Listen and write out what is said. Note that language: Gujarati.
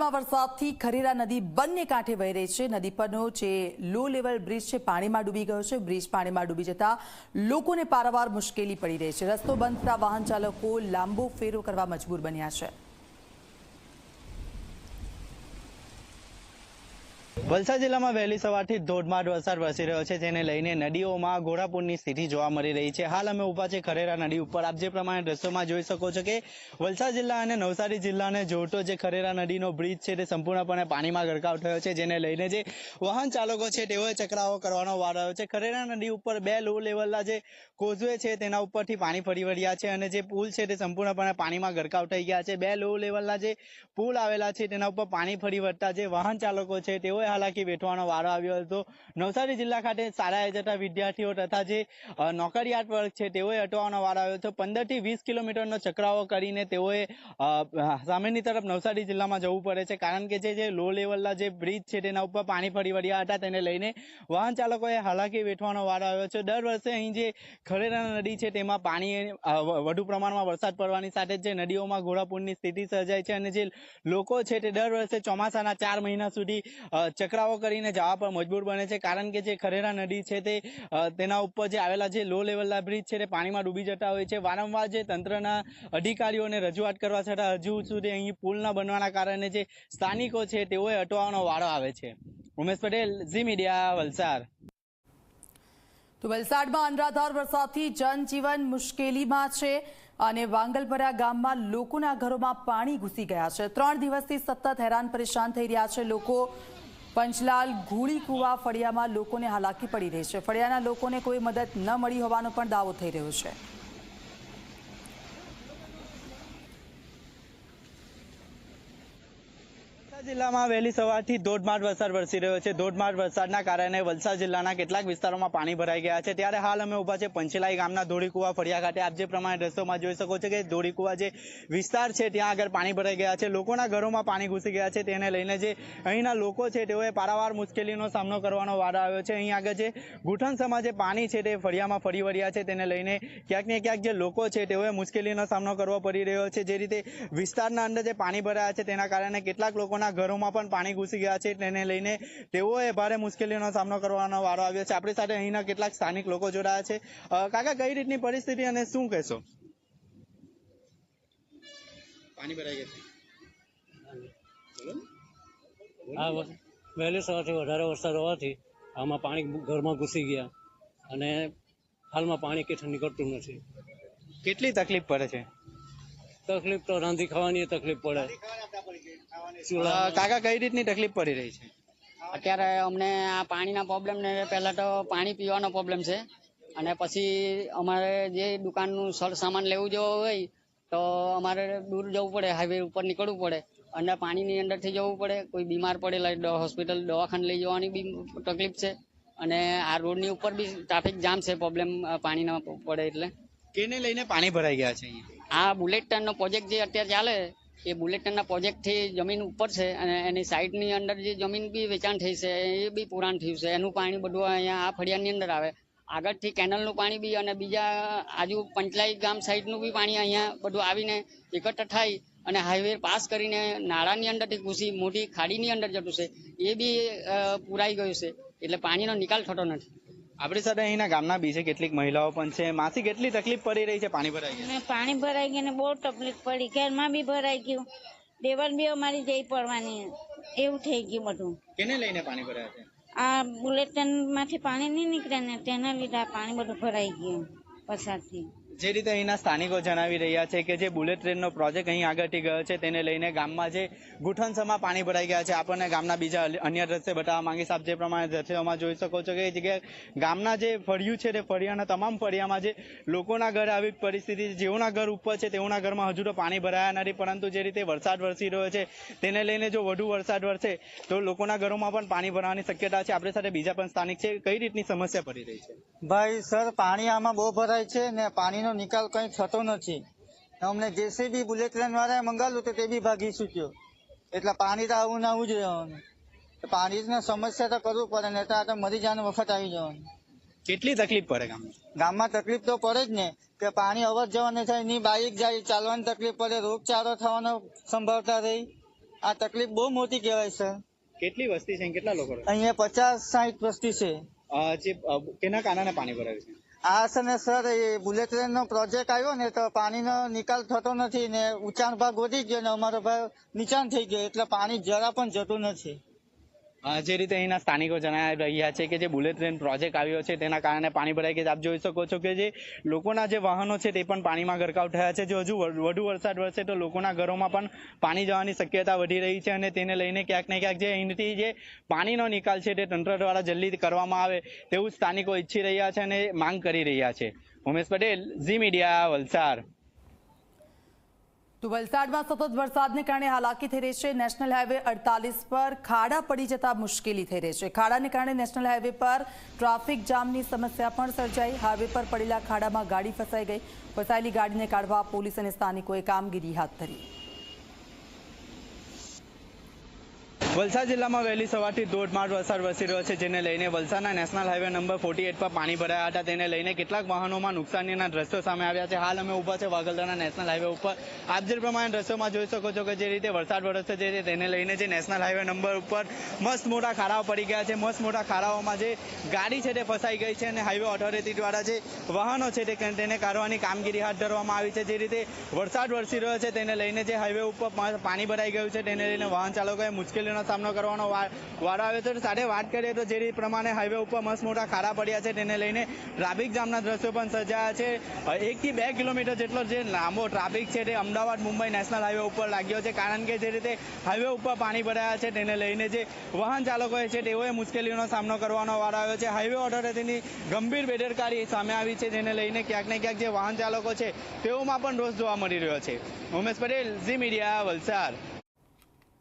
વલસાડમાં વરસાદથી ખરેરા નદી બંને કાંઠે વહી રહી છે। નદી પરનો જે લો લેવલ બ્રિજ છે પાણીમાં ડૂબી ગયો છે। બ્રિજ પાણીમાં ડૂબી જતા લોકોને પારાવાર મુશ્કેલી પડી રહી છે। રસ્તો બંધ થતા વાહન ચાલકો લાંબો ફેરો કરવા મજબૂર બન્યા છે। વલસાડ જિલ્લામાં વહેલી સવારથી ધોધમાર વરસાદ વરસી રહ્યો છે, જેને લઈને નદીઓમાં ઘોડાપૂરની સ્થિતિ જોવા મળી રહી છે। હાલ અમે ઊભા છે ખરેરા નદી ઉપર। આપ જે પ્રમાણે દ્રશ્યોમાં જોઈ શકો છો કે વલસાડ જિલ્લા અને નવસારી જિલ્લાને જોડતો જે ખરેરા નદીનો બ્રિજ છે તે સંપૂર્ણપણે પાણીમાં ગરકાવ થયો છે, જેને લઈને જે વાહન ચાલકો છે તેઓએ ચકરાવો કરવાનો વારો આવ્યો છે। ખરેરા નદી ઉપર બે લો લેવલના જે કોઝવે છે તેના ઉપરથી પાણી ફરી વળ્યા છે અને જે પુલ છે તે સંપૂર્ણપણે પાણીમાં ગરકાવ થઈ ગયા છે। બે લો લેવલના જે પુલ આવેલા છે તેના ઉપર પાણી ફરી વળતા જે વાહન ચાલકો છે તેઓએ હાલાકી વેઠવાનો વારો આવ્યો હતો। નવસારી જિલ્લા ખાતે શાળાએ જતા વિદ્યાર્થીઓ તથા જે નોકરિયાત વર્ગ છે તેઓએ અટવાનો વારો આવ્યો હતો। 15 થી 20 કિલોમીટરનો ચક્રાવો કરીને તેઓએ સામેની તરફ નવસારી જિલ્લામાં જવું પડે છે, કારણ કે જે લો લેવલના જે બ્રિજ છે તેના ઉપર પાણી ફરી વળ્યા હતા, તેને લઈને વાહન ચાલકોએ હાલાકી વેઠવાનો વારો આવ્યો છે। દર વર્ષે અહીં જે ખરેરા નદી છે તેમાં પાણી વધુ પ્રમાણમાં વરસાદ પડવાની સાથે જે નદીઓમાં ઘોડાપૂરની સ્થિતિ સર્જાય છે અને જે લોકો છે તે દર વર્ષે ચોમાસાના 4 મહિના સુધી ચક્રાવો કરીને જવા પર મજબૂર બને છે, કારણ કે જે ખરેરા નદી છે તે તેના ઉપર જે આવેલા જે લો લેવલના બ્રિજ છે તે પાણીમાં ડૂબી જતા હોય છે। વારંવાર જે તંત્રના અધિકારીઓને રજૂઆત કરવા છતાં હજુ સુધી અહીં પુલ ન બનવાના કારણે જે સ્થાનિકો છે તેઓએ અટવાનો વારો આવે છે। ઉમેશ પટેલ, ઝી મીડિયા, વલસાડ। તો વલસાડમાં અનરાધાર વરસાદથી જનજીવન મુશ્કેલીમાં છે અને વાંગલપરા ગામમાં લોકોના ઘરોમાં પાણી ઘૂસી ગયા છે। 3 દિવસથી સતત હેરાન પરેશાન થઈ રહ્યા છે લોકો। પંચલાલ ઘોડી કુવા ફળિયામાં લોકોને હાલાકી પડી રહી છે। ફળિયાના લોકોને કોઈ મદદ ન મળી હોવાનો પણ દાવો થઈ રહ્યો છે। જિલ્લામાં વહેલી સવારથી ધોધમાર વરસાદ વરસી રહ્યો છે। ધોધમાર વરસાદના કારણે વલસાડ જિલ્લાના કેટલાક વિસ્તારોમાં પાણી ભરાઈ ગયા છે। ત્યારે હાલ અમે ઊભા છે પંચલાઈ ગામના ધોળીકુવા ફળિયા ખાતે। આપ જે પ્રમાણે દ્રશ્યોમાં જોઈ શકો છો કે ધોળીકુવા જે વિસ્તાર છે ત્યાં આગળ પાણી ભરાઈ ગયા છે, લોકોના ઘરોમાં પાણી ઘૂસી ગયા છે, તેને લઈને જે અહીંના લોકો છે તેઓએ પારાવાર મુશ્કેલીનો સામનો કરવાનો વારો આવ્યો છે। અહીં આગળ જે ઘૂંટણસમાં જે પાણી છે તે ફળિયામાં ફરી વળ્યા છે, તેને લઈને ક્યાંક ને ક્યાંક જે લોકો છે તેઓએ મુશ્કેલીનો સામનો કરવો પડી રહ્યો છે। જે રીતે વિસ્તારના અંદર જે પાણી ભરાયા છે તેના કારણે કેટલાક લોકોના ઘરોમાં પણ પાણી ઘૂસી ગયા છે, તેને લઈને તેઓએ ભારે મુશ્કેલીનો સામનો કરવાનો વારો આવ્યો છે। આપણી સાથે અહીંના કેટલાક સ્થાનિક લોકો જોડાયા છે। કાકા, કઈ રીતની પરિસ્થિતિ અને શું કહેશો? પાણી ભરાઈ ગયા વહેલી સવારથી વધારે વરસાદ હોવાથી આમાં પાણી ઘરમાં ઘૂસી ગયા અને હાલમાં પાણી કેઠું નીકળતું નથી। કેટલી તકલીફ પડે છે? તકલીફ તો રાંધી ખાવાની તકલીફ પડે। કાકા, કઈ રીતની તકલીફ પડી રહી છે? અત્યારે અમને આ પાણીના પ્રોબ્લેમ ને પહેલા તો પાણી પીવાનો પ્રોબ્લેમ છે અને પછી અમારે જે દુકાનનું સર સામાન લેવું જવો હોય તો અમારે દૂર જવું પડે, હાઈવે ઉપર નીકળવું પડે અને પાણીની અંદરથી જવું પડે। કોઈ બીમાર પડે હોસ્પિટલ દવાખાને લઈ જવાની બી તકલીફ છે અને આ રોડની ઉપર બી ટ્રાફિક જામ છે, પ્રોબ્લેમ પાણીના પડે એટલે। કેને લઈને પાણી ભરાઈ ગયા છે? આ બુલેટ ટ્રેનનો પ્રોજેક્ટ જે અત્યારે ચાલે એ બુલેટ ટ્રેનના પ્રોજેક્ટથી જમીન ઉપર છે અને એની સાઈડની અંદર જે જમીન બી વેચાણ થઈ છે એ બી પુરાણ થયું છે। એનું પાણી બધું અહીંયા આ ફળિયાની અંદર આવે। આગળથી કેનલનું પાણી બી અને બીજા આજુ પંચલાઈ ગામ સાઈડનું બી પાણી અહીંયા બધું આવીને એકત્ર થાય અને હાઈવે પાસ કરીને નાળાની અંદરથી ઘૂસી મોટી ખાડીની અંદર જતું છે, એ બી પુરાઈ ગયું છે, એટલે પાણીનો નિકાલ થતો નથી। આપણી સાથે અહીંના ગામના બીજે કેટલીક મહિલાઓ પણ છે। માસી, કેટલી તકલીફ પડી રહી છે પાણી ભરાઈ ગયા? પાણી ભરાઈ ગયું ને બહુ તકલીફ પડી, ઘરમાં બી ભરાઈ ગયું, દેવર બી અમારી જઈ પડવાની, એવું થઈ ગયું બધું। કેને લઈને પાણી ભરાયા છે? આ બુલેટ ટ્રેન માંથી પાણી નહીં નીકળે ને તેના લીધે પાણી બધું ભરાઈ ગયું વરસાદથી। જે રીતે અહીંના સ્થાનિકો જણાવી રહ્યા છે કે જે બુલેટ ટ્રેનનો પ્રોજેક્ટ અહીં આગળથી ગયો છે તેને લઈને ગામમાં જે ઘૂંટણસમાં પાણી ભરાઈ ગયા છે। આપણને ગામના બીજા અન્ય દ્રશ્ય બતાવવા માંગીશ। આપ જે પ્રમાણે દ્રશ્યોમાં જોઈ શકો છો કે એ જગ્યાએ ગામના જે ફળિયું છે તે ફળિયાના તમામ ફળિયામાં જે લોકોના ઘર આવી પરિસ્થિતિ, જેઓના ઘર ઉપર છે તેઓના ઘરમાં હજુ તો પાણી ભરાયા નથી, પરંતુ જે રીતે વરસાદ વરસી રહ્યો છે તેને લઈને જો વધુ વરસાદ વરસે તો લોકોના ઘરોમાં પણ પાણી ભરવાની શક્યતા છે। આપણી સાથે બીજા પણ સ્થાનિક છે। કઈ રીતની સમસ્યા પડી રહી છે? ભાઈ સર, પાણી આમાં બહુ ભરાય છે ને પાણીનો નિકાલ કઈ થતો નથી। અમને જેસીબી બુલેટ ટ્રેન વાળાએ મંગાવ્યું તો તે બી ભાગી ચૂક્યો, એટલે પાણી તો આવું ને આવું જ રહેવાનું। પાણીની સમસ્યા તો કરવું પડે ને તો મરી જવાનો વખત આવી જવાનું। કેટલી તકલીફ પડે ગામમાં? તકલીફ તો પડે જ ને કે પાણી અવર જવર નહીં થાય, ની બાઈક જાય, ચાલવાની તકલીફ પડે, રોગચાળો થવાનો સંભાવતા રહી આ તકલીફ બહુ મોટી કહેવાય સર. કેટલી વસ્તી છે અને કેટલા લોકો રહે અહીંયા 50-60 વસ્તી છે. છે? કેના કારણે પાણી ભરાયું છે? આ છે ને સર એ બુલેટ ટ્રેન નો પ્રોજેક્ટ આવ્યો ને તો પાણીનો નિકાલ થતો નથી ને ઊંચાણ ભાગ વધી ગયો ને અમારો ભાગ નીચાણ થઈ ગયો એટલે પાણી જરા પણ જતું નથી. જે રીતે અહીંના સ્થાનિકો જણાવી રહ્યા છે કે જે બુલેટ ટ્રેન પ્રોજેક્ટ આવ્યો છે તેના કારણે પાણી ભરાય કે આપ જોઈ શકો છો કે જે લોકોના જે વાહનો છે તે પણ પાણીમાં ગરકાવ થયા છે. જો હજુ વધુ વરસાદ વરસે તો લોકોના ઘરોમાં પણ પાણી જવાની શક્યતા વધી રહી છે અને તેને લઈને ક્યાંક ને ક્યાંક જે અહીંથી જે પાણીનો નિકાલ છે તે તંત્ર દ્વારા જલ્દી કરવામાં આવે તેવું સ્થાનિકો ઈચ્છી રહ્યા છે અને માંગ કરી રહ્યા છે. ઉમેશ પટેલ, ઝી મીડિયા, વલસાડ. તો વલસાડમાં સતત વરસાદને કારણે હાલાકી થઈ રહી છે. નેશનલ હાઈવે 48 પર ખાડા પડી જતા મુશ્કેલી થઈ રહી છે. ખાડાને કારણે નેશનલ હાઈવે પર ટ્રાફિક જામની સમસ્યા પણ સર્જાઈ. હાઈવે પર પડેલા ખાડામાં ગાડી ફસાઈ ગઈ. ફસાયેલી ગાડીને કાઢવા પોલીસ અને સ્થાનિકોએ કામગીરી હાથ ધરી. વલસાડ જિલ્લામાં વહેલી સવારથી ધોધમાર વરસાદ વરસી રહ્યો છે, જેને લઈને વલસાડના નેશનલ હાઈવે નંબર 48 પર પાણી ભરાયા હતા. તેને લઈને કેટલાક વાહનોમાં નુકસાનીના દ્રશ્યો સામે આવ્યા છે. હાલ અમે ઊભા છે વાગલદાના નેશનલ હાઈવે ઉપર. આપ જે પ્રમાણે દ્રશ્યોમાં જોઈ શકો છો કે જે રીતે વરસાદ વરસે છે તેને લઈને જે નેશનલ હાઈવે નંબર ઉપર મસ્ત મોટા ખાડાઓ પડી ગયા છે. મસ્ત મોટા ખાડાઓમાં જે ગાડી છે તે ફસાઈ ગઈ છે અને હાઈવે ઓથોરિટી દ્વારા જે વાહનો છે તેને કાઢવાની કામગીરી હાથ ધરવામાં આવી છે. જે રીતે વરસાદ વરસી રહ્યો છે તેને લઈને જે હાઈવે ઉપર પાણી ભરાઈ ગયું છે તેને લઈને વાહન ચાલકોએ મુશ્કેલીનો સામનો કરવાનો વારો આવ્યો છે. સાથે વાત કરીએ તો જે પ્રમાણે હાઈવે ઉપર મસ્ત મોટા ખાડા પડ્યા છે તેને લઈને ટ્રાફિક જામના દ્રશ્યો પણ સર્જાયા છે. 1 થી 2 કિલોમીટર જેટલો જે લાંબો ટ્રાફિક છે તે અમદાવાદ મુંબઈ નેશનલ હાઈવે ઉપર લાગ્યો છે, કારણ કે જે રીતે હાઈવે ઉપર પાણી ભરાયા છે તેને લઈને જે વાહન ચાલકો છે તેઓએ મુશ્કેલીનો સામનો કરવાનો વારો આવ્યો છે. હાઈવે ઓથોરિટીની ગંભીર બેદરકારી સામે આવી છે, જેને લઈને ક્યાંક ને ક્યાંક જે વાહન ચાલકો છે તેઓમાં પણ રોષ જોવા મળી રહ્યો છે. ઉમેશ પટેલ, ઝી મીડિયા, વલસાડ.